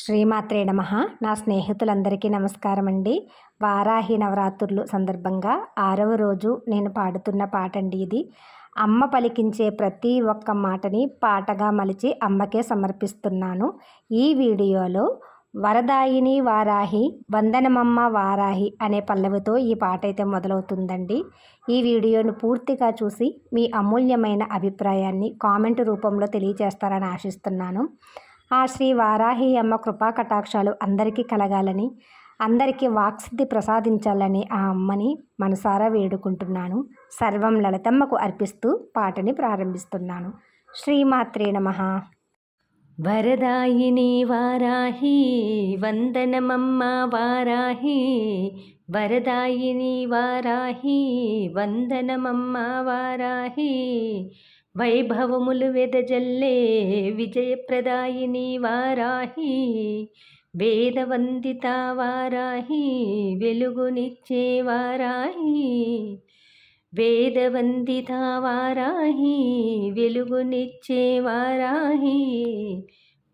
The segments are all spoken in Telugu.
శ్రీమాత్రే నమః. నా స్నేహితులందరికీ నమస్కారం అండి. వారాహి నవరాత్రులు సందర్భంగా 6వ రోజు నేను పాడుతున్న పాట అండి ఇది. అమ్మ పలికించే ప్రతి ఒక్క మాటని పాటగా మలిచి అమ్మకే సమర్పిస్తున్నాను. ఈ వీడియోలో వరదాయిని వారాహి వందనమమ్మ వారాహి అనే పల్లవితో ఈ పాట అయితే మొదలవుతుందండి. ఈ వీడియోను పూర్తిగా చూసి మీ అమూల్యమైన అభిప్రాయాన్ని కామెంట్ రూపంలో తెలియజేస్తారని ఆశిస్తున్నాను. ఆ శ్రీ వారాహి అమ్మ కృపా కటాక్షాలు అందరికీ కలగాలని, అందరికీ వాక్సిద్ధి ప్రసాదించాలని ఆ అమ్మని మనసారా వేడుకుంటున్నాను. సర్వం లలితమ్మకు అర్పిస్తూ పాటని ప్రారంభిస్తున్నాను. శ్రీమాత్రే నమః. వరదాయిని వారాహి వందనమమ్మ వారాహి, వరదాయిని వారాహి వందనమమ్మ వారాహి, వైభవములు వెదజల్లే విజయప్రదాయిని వారాహి, వేదవందిత వారాహి వెలుగునిచ్చే వారాహి, వేదవందిత వారాహి వెలుగునిచ్చే వారాహి,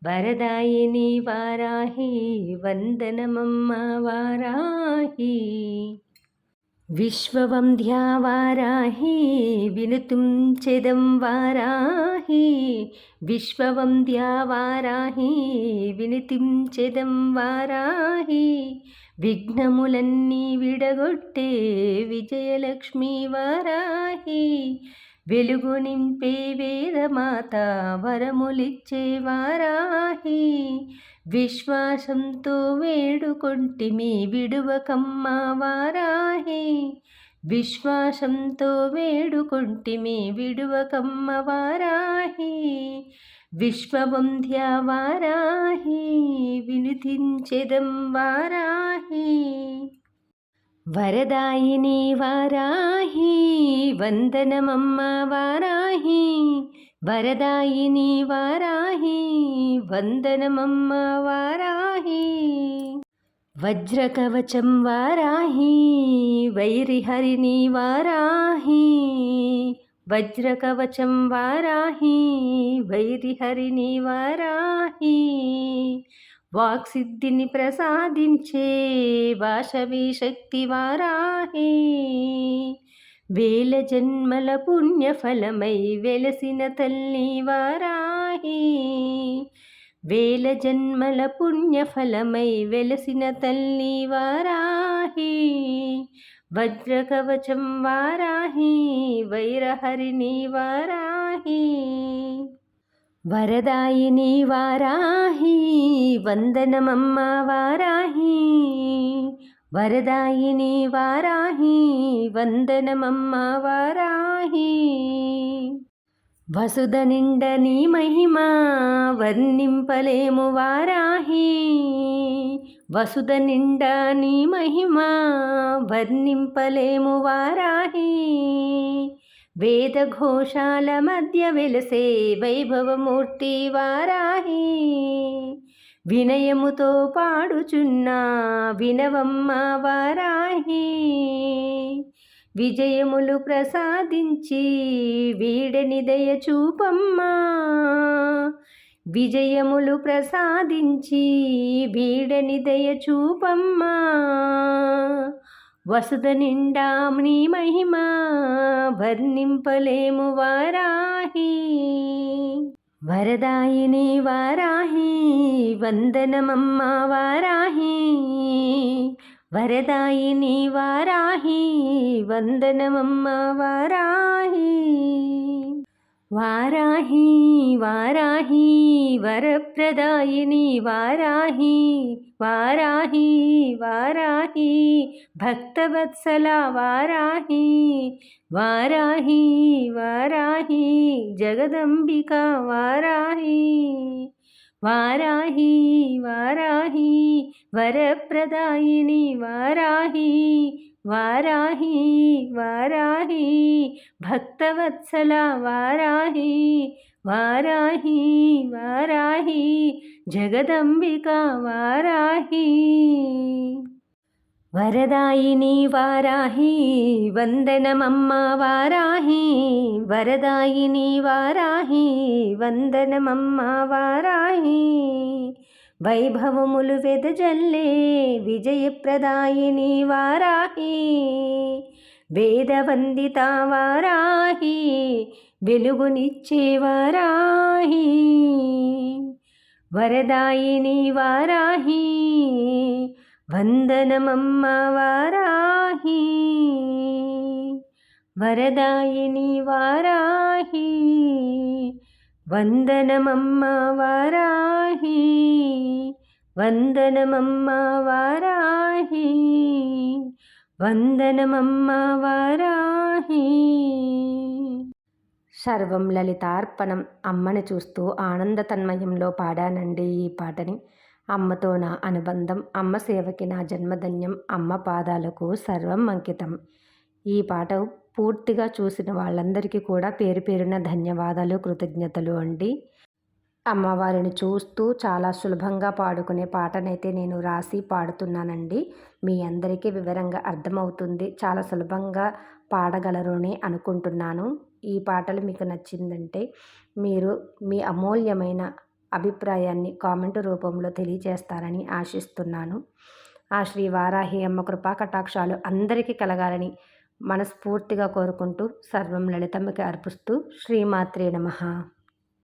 వరదాయిని వారాహి వందనమమ్మ వారాహి. విశ్వవంద్యా వారాహి వినుతుం చెదం వారాహి, విశ్వవంద్యా వారాహి వినుతిం చెదం వారాహి, విఘ్నములన్నీ విడగొట్టే విజయలక్ష్మీ వారాహి, వెలుగు నింపే వేదమాత వరములిచ్చే వారాహి, విశ్వాసంతో వేడుకొంటిమి విడువకమ్మ వారాహి, విశ్వాసంతో వేడుకొంటిమి విడువకమ్మ వారాహి, విశ్వవంద్య వారాహి వినుతించెదం వారాహి. వరదాయిని వారాహి వందనమమ్మ వారాహి, వరదాయిని వారాహి వందనమమ్మ వారాహి, వజ్రకవచం వారాహి వైరిహరిణి వారాహి, వజ్రకవచం వారాహి వైరిహరిణి వారాహి, వాక్సిద్ధిని ప్రసాదించే వాసవి శక్తి వారాహి, వేల జన్మల పుణ్యఫలమై వెలసిన తల్లి వారాహి, వేల జన్మల పుణ్యఫలమై వెలసిన తల్లి వారాహి, వజ్రకవచం వారాహి వైరహరిణి వారాహి, వరదాయిని వారాహి వందనమమ్మ వారాహి, వరదాయిని వారాహి వందనమమ్మ వారాహి, వసుధ నిండ నీ మహిమ వర్ణింపలేము వారాహి, వసుధ నిండ నీ మహిమ వర్ణింపలేము వారాహి, వేదఘోషాల మధ్య వెలసే వైభవమూర్తి వారాహి, వినయముతో పాడుచున్న వినవమ్మ వారాహి, విజయములు ప్రసాదించి వీడని దయ చూపమ్మా, విజయములు ప్రసాదించి వీడని దయ చూపమ్మా, వసుధ నిండా నీ మహిమ వర్ణింపలేము వారాహి, వరదాయిని వారాహి వందనమమ్మ వారాహి, వరదాయిని వారాహి వందనమమ్మ వారాహి, వారాహి వారాహి వరప్రదాయిని వారాహి, వారాహి వారాహి భక్తవత్సల వారాహి, వారాహి వారాహి జగదంబిక వారాహి, వారాహి వారాహి వరప్రదాయిని వారాహి, వారాహి వారాహి భక్తవత్సల వారాహి, వారాహి వారాహి జగదంబిక వారాహి, వరదాయిని వారాహి వందనమమ్మ వారాహి, వరదాయిని వారాహి వందనమమ్మ వారాహి, వైభవములు వెదజల్లే విజయప్రదాయిని వారాహి, వేదవందిత వారాహి, వెలుగునిచ్చే వారాహి, వరదాయిని వారాహి, వందనమమ్మ వారాహి, వరదాయిని వారాహి, వందనమమ్మ వారాహి, వందనమమ్మ వారాహి, వందనమమ్మ వారాహి. సర్వం లలితార్పణం. అమ్మని చూస్తూ ఆనంద తన్మయంలో పాడానండి ఈ పాటని. అమ్మతో నా అనుబంధం, అమ్మ సేవకి నా జన్మధన్యం, అమ్మ పాదాలకు సర్వం అంకితం. ఈ పాట పూర్తిగా చూసిన వాళ్ళందరికీ కూడా పేరు పేరున ధన్యవాదాలు, కృతజ్ఞతలు అండి. అమ్మవారిని చూస్తూ చాలా సులభంగా పాడుకునే పాటనైతే నేను రాసి పాడుతున్నానండి. మీ అందరికీ వివరంగా అర్థమవుతుంది, చాలా సులభంగా పాడగలరు అని అనుకుంటున్నాను. ఈ పాటలు మీకు నచ్చిందంటే మీరు మీ అమూల్యమైన అభిప్రాయాన్ని కామెంట్ రూపంలో తెలియజేస్తారని ఆశిస్తున్నాను. ఆ శ్రీ వారాహి అమ్మ కృపా కటాక్షాలు అందరికీ కలగాలని మనస్ఫూర్తిగా కోరుకుంటూ సర్వం లలితమ్మకి అర్పిస్తూ శ్రీమాత్రే నమః.